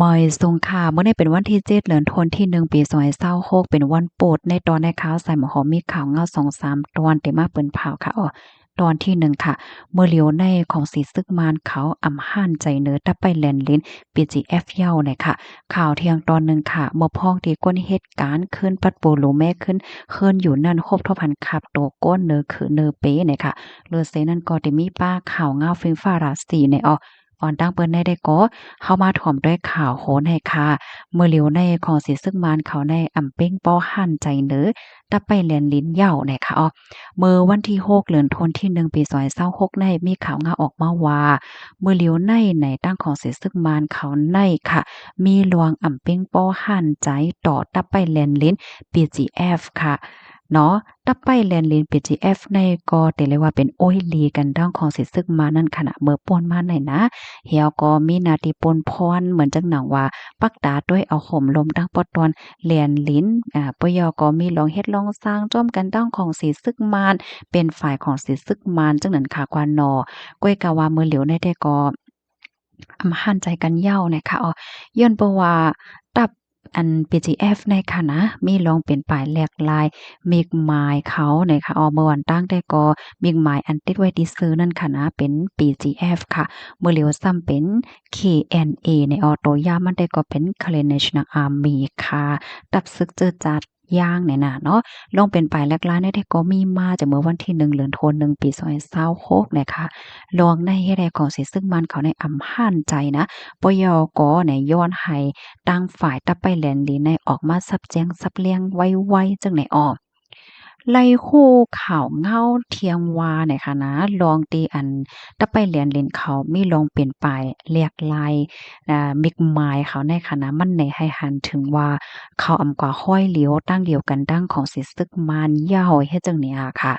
มอยสงขลาเมื่อนี้เป็นวันที่7เดือนธันวาคมที่1ปี2026เป็นวันโปรดในตอนในข่าวใส่หมอหอมมีข่าวเงา2-3ตอนที่มาเปิ้นเผาค่ะตอนที่1ค่ะเมื่อเหลียวในของสีซึกมานเขาอำห้านใจเนิดตะไปแลนลิ้น PGF เย้าเนี่ยค่ะข่าวเที่ยงตอนหนึ่งค่ะเมื่อพ้องที่ก้นเหตุการณ์ขึ้นปัดปูหลูแม่ขึ้นเคินอยู่นั่นครบเท่าพันขับโตก้นเนอคือเนอเป๊เนี่ยค่ะเลือเซนั่นก็ได้มีป้าข่าวเงาฟิงฟ้าราศีในออนตั้งเปิ้นได้ก็เข้ามาถ่อมด้วยข่าวโหนให้ค่ะเมื่อเหลียวในของสิซึ่งมานเขาในอำเป้งป้อหั่นใจเน้อตะไปแลนลิ้นเหย้าเนี่ยค่ะเมื่อวันที่6เดือนธันวาคมที่1ปี2026ในมีข่าวงาออกมาว่าเมื่อเหลียวในตั้งของสิซึ่งมานเขาในค่ะมีลวงอำเป้งป้อหั่นใจต่อตะไปแลนลิ้น PGF ค่ะเนาะตับไปแลนลิน PGF ในก็แต่เลยว่าเป็นโอ้ยลีกันดังของสิซึกมานั่นขณะเมื่อป่วนมาไหนนะเหี่ยวก็มีนาทีปนพรเหมือนจังหนังว่าปักตาด้วยเอาห่มลมดังปอตอนแลนลิ้นปยก็มีลองเฮ็ดลองสร้างจ้อมกันดังของสิซึกมานเป็นฝ่ายของสิซึกมานจังนั้นค่ะกว่านอก้อยกะว่ามือเหลียวในได้ก็อำหันใจกันเหย้านะคะย้อนเพราะว่าตับอัน PGF ในค่ะนะมีลองเป็นปลายแหลกลายมิกหมายเขานะคะเมื่อวันตั้งได้ก็มิกหมายอันติดไว้ที่ซื้อนั่นค่ะนะเป็น PGF ค่ะเมื่อเหลียวซ้ำเป็น KNA ในตัวย่ามันได้ก็เป็น Korean National Army ค่ะตับศึกเจอจัดย่างเนี่ยน่ะเนาะลองเป็นปลายแหลกลายได้ก็มีมาจากเมื่อวันที่1เดือนธันวาคมปี2026นะคะลองในเฮ็ดให้ของสิซึ่งมันเขาในอำห้านใจนะปยก็ในย้อนให้ต่างฝ่ายตะไปแลนลีในออกมาซับแจ้งซับเลียงไวๆจังไหนไล่คู่ข่าวเงาเทียงวาเนี่ยค่ะนะลองตีอันตะไปเรียนเล่นเขามีลองเปลี่ยนไปเรียกลายมิกไมล์เขาในค่ะนะมันในให้หันถึงว่าเขาอำกว่าห้อยเหลียวตั้งเดียวกันดั้งของสิซึกมานยาวเฮ็ดจังเนี้ยค่ะ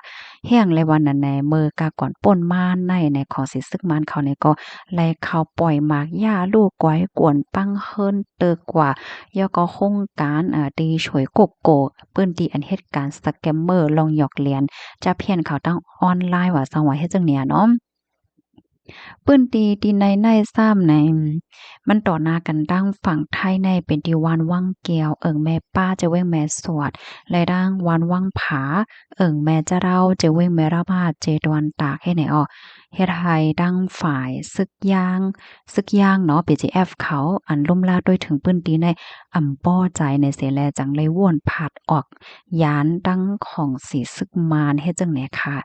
แห้งเลยวันนั้นในมือกาก่อนป่นม่านในของสิซึกมานเขาเนี่ยก็ไล่เขาปล่อยหมากย่าลูกก้อยกวนปังเฮิรนเตอกว่าย่อก็โครงการตีฉวยกกโกเปิ้นตีอันเหตุการณ์สแกมเมอร์ลองหยอกเลียนจะเพี้ยนเขาตั้งออนไลน์ว่าจังว่าเฮ็ดจังเนี้ยเนาะ ปื้นตีในซ้ำในมันต่อหน้ากันดั้งฝั่งไทยในเป็นที่วานวังแก้วแม่ป้าจะเว้งแม่สวดและดั้งวานวังผาแม่จะเราจะเว้งแม่ระบาดเจตวันตากให้ไหนเฮ็ดให้ดั้งฝ่ายซึกย่างเนาะ PGF เขาอันล่มลาด้วยถึงปื้นตีในป้อใจในเสียแลจังเลยว่วนผาดออกยานดั้งของสีซึกมารเฮ็ดจังไหนค่ะ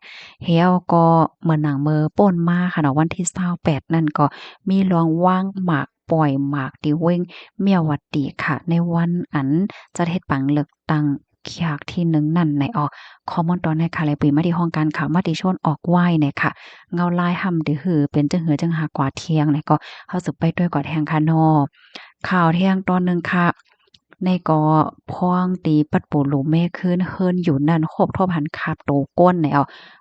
เฮาก็เหมือนหนังเมอป่นมาค่ะเนาะวันที่28นั่นก็มีรองว่างหมากปล่อยหมากติเว้งเมียววัดดีค่ะในวันอันจะเฮ็ดปังเลือกตั้งคากที่1นั่นในข้อมูลตอนในค่ะเลยปีมาที่ห้องการข่าวมติชนออกไหว้เนี่ยค่ะเงาลายห่ำดือหือเป็นจังหือจังหากว่าเที่ยงเนี่ยก็เฮาสืบไปด้วยกว่าแทงค่ะเนาะข่าวเที่ยงตอนหนึ่งค่ะในก็พ้องตีปัดปูหลูเมฆขึ้นเฮิรนอยู่นั่นโคบทบหันคาบโตก้นใน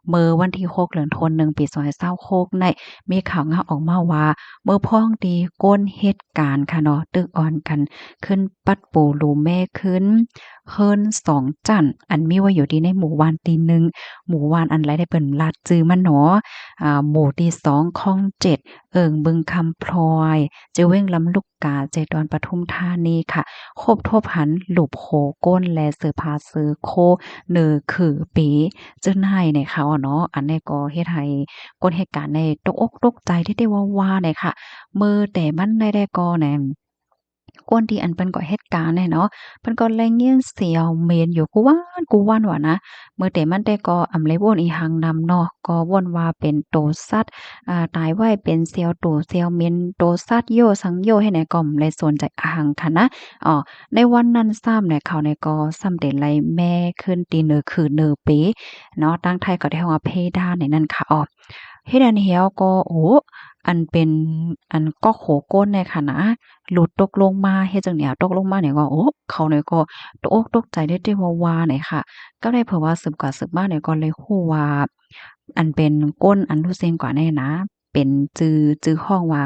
เมื่อวันที่6เดือนธันวาคมปี2026ในมีข่าวงาออกมาว่าเมื่อพ้องดีก้นเหตุการณ์ค่ะเนาะตึกอ่อนกันขึ้นปัดปูรูแม่ขึ้นเฮิรน2จั่นอันมีไว้อยู่ที่ในหมู่บ้านที่1หมู่บ้านอันไรได้เปิ้นลาดจื้อมันเนาะหมู่ที่2คลอง7บึงคำพลอยเจาเว้งลำลูกกาเจดอนปทุมธานีค่ะคบทบหันหลุบโหก้นและเสือพาซื้อโคเนอคือปีจึงให้ในเขาเนาะอันนี้ก็เฮ็ดให้คนเหตุการณ์ในตกอกตกใจที่ได้ว่าเนี่ยค่ะมือแต่มันได้ก็แหน่ก้นที่อันเปิ้นก็เหตุการณ์เนี่ยเนาะเปิ้นก็แลยินเสียวเมนอยู่กูว่านว่านะมื้อแต่มันแต่ก็อำเลยวนอีหังนำเนาะก็วนว่าเป็นโตสัตว์ตายไว้เป็นเสียวตู่เสียวเมนโตสัตว์โยสังโยให้ไหนก็เลยสนใจอะหังค่ะนะในวันนั้นซ้ำเนี่ยเขาเนี่ยก็ซ้ำเด็ดไลแม่ขึ้นตีเนอคือเนอเปเนาะตั้งไทยก็ได้ว่าเพดานในนั้นค่ะเฮ็ดอันเหี่ยวก็อันเป็นอันก็โขก้นเนี่ยค่ะนะหลุดตกลงมาเฮ็ดจังเนี่ยตกลงมาเนี่ยก็เขาเนี่ยก็ตกอกตกใจได้ว่าเนี่ยค่ะก็ได้เผยว่าสืบกว่าสืบมาเนี่ยก็เลยฮู้ว่าอันเป็นก้นอันรู้เซงกว่าแน่นะเป็นจื่อห้องว่า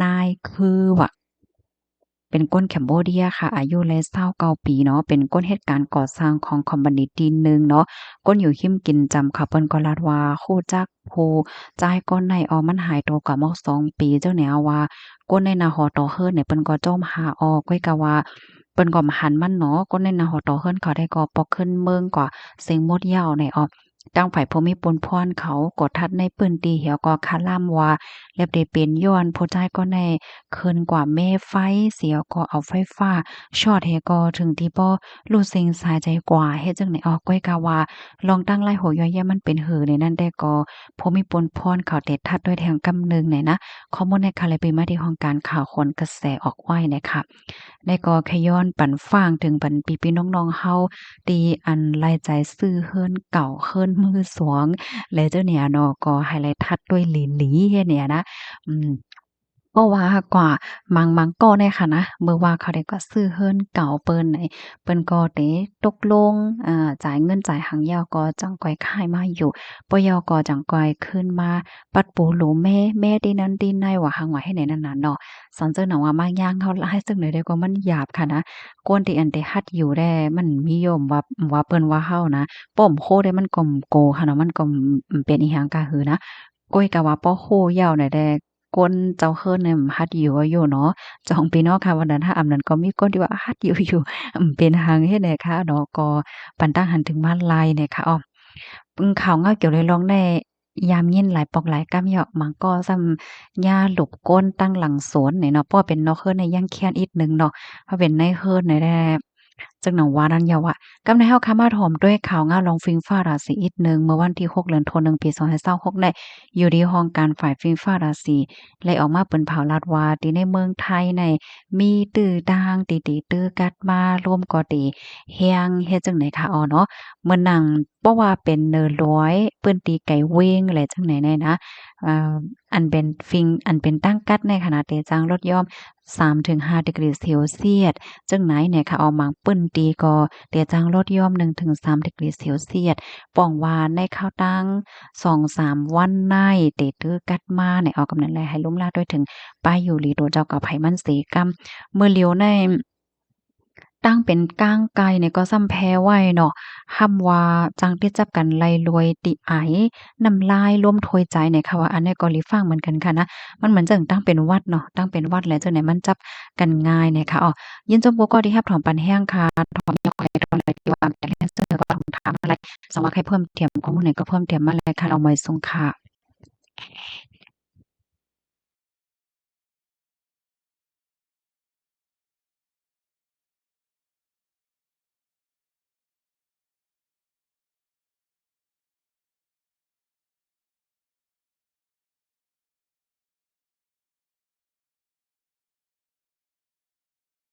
นายคือว่า เป็นก้นแคมโบเดียค่ะอายุเลย29ปีเนาะเป็นก้นเหตุการณ์ก่อสร้างของคอมมิวนิตีหนึ่งเนาะก้นอยู่หิมกินจำค่ะเปิ้นก็ลาดว่าคู้จักผู้จ่ายก้นในมันหายตัวกว่ามา2 ปีเจ้าแนวว่าก้นในนาหอตอเฮิรนเนี่ยเปิ้นก็จ้อมหาก้อยกะว่าเปิ้นก็มาหันมันเนาะก้นในนาหอตอเฮิรนเขาได้ก็ปอกขึ้นเมืองกว่าเสียงมดยาวในตั้งฝ่ายผู้มีปนพรเขากดทัดในปืนตีเหี่ยวก็คาล่ำว่าเล็บได้เป็นย้อนผู้ใจก็ในคืนกว่าแม่ไฟเสียก็เอาไฟฟ้าช็อตเฮก็ถึงที่บ่รู้สึกสายใจกว่าเฮ็ดจังไหนก้อยกะว่าลองตั้งไล่โหย่อยแย่มันเป็นหือในนั้นได้ก็ผู้มีปนพรเขาเด็ดทัดด้วยแทงกำนึงไหนนะข้อมูลในคาเลยไปมาที่ห้องการข่าวคนกระแสออกไว้นะคะในก็ขย้อนปั่นฟางถึงปันปีๆน้องๆเฮาตีอันรายใจซื้อเฮิรนเก่าเฮิรนมือสวงแล้วเจ้าเนี่ยเนาะก็ไฮไลท์ทัดด้วยหลีๆเฮ็ดเนี่ยนะอืมก็ว่ากว่ามังก็เนี่ยค่ะนะเมื่อว่าเขาได้ก็ซื้อเฮิรนเก่าเปิ้นไหนเปิ้นก็ได้ตกลงจ่ายเงินจ่ายหางยาวก็จังก้อยขายมาอยู่ปยก็จังก้อยขึ้นมาปัดปูหลูแม่ดีนั้นดีในว่าหังว่าให้ไหนนั่นน่ะเนาะสอนเจ้าหนังว่ามากย่างเขาให้ซึ่งเลยได้ก็มันหยาบค่ะนะกวนที่อันได้ฮัดอยู่ได้มันนิยมว่าเปิ้นว่าเฮานะป้อมโคได้มันก็โกค่ะเนาะมันก็เป็นอีหยังกะหือนะก้อยกะว่าป้อโคยาวได้แต่ก้นเจ้าเฮิรนเนี่ยฮัดอยู่เนาะจองปีเนาะค่ะวันนั้นถ้าอำนั้นก็มีก้นที่ว่าฮัดอยู่เป็นหังเฮ็ดได้ค่ะเนาะก็ปันตั้งหันถึงมาลายเนี่ยค่ะข่าวเงาเกี่ยวเลยลองได้ยามยินหลายปอกหลายกำเหยาะมันก็ซ้ำหญ้าหลบก้นตั้งหลังสวนนี่เนาะเพราะว่าเป็นนอกเฮิรนในย่างแค้นอีกหนึ่งเนาะเพราะเป็นในเฮิรนในแด่จังหนังว่านั้นเยาอะกำในเฮาค่ะมาถ่อมด้วยข่าวเงาลองฟิงฟ้าราศีอีกหนึ่งเมื่อวันที่6เดือนธันวาคมปี2526ได้อยู่ที่ห้องการฝ่ายฟิงฟ้าราศีและออกมาเปิ้นเผาลาดว่าที่ในเมืองไทยในมีตื้อด่างติตื้อกัดมาร่วมก็ติแฮงเฮ็ดจังได๋คะเนาะ เมื่อนังบ่ว่าเป็นเนอร้อยเปิ้นตีไก่เว้งอะไรจั่งใดแน่นะอ่าอันเป็นฟิงอันเป็นตั้งกัดในขณะเตจังลดย่อม3-5 ดีกรีเซลเซียสจั่งไหนเนี่ยค่ะเอามังเปิ้นตีก็เตจังลดย่อม1-3 ดีกรีเซลเซียสป้องว่าในข้าวตัง2-3 วันในเตตื้อกัดมาเนี่ยเอากำนั้นแลให้ลุ่มลาด้วยถึงป้ายอยู่หลีโตเจ้ากับไผมันเสกำเมื่อเลียวในตั้งเป็นก้างไก่เนี่ยก็ซ้ำแพ้ไว้เนาะห้ำว่าจังได้จับกันไล่รวยติไอน้ำลายร่วมโทยใจเนี่ยค่ะว่าอันนี้ก็ลิฟังเหมือนกันค่ะนะมันเหมือนจังตั้งเป็นวัดเนาะตั้งเป็นวัดแล้วจังไหนมันจับกันง่ายเนี่ยค่ะยินจมโปก็ที่รับถอมปันแห้งค่ะถอมยกให้ถอมเลยที่ว่าแต่แลเซอร์ก็ต้องถามอะไรสามารถให้เพิ่มเติมข้อมูลไหนก็เพิ่มเติมมาเลยค่ะเอาไว้ส่งค่ะ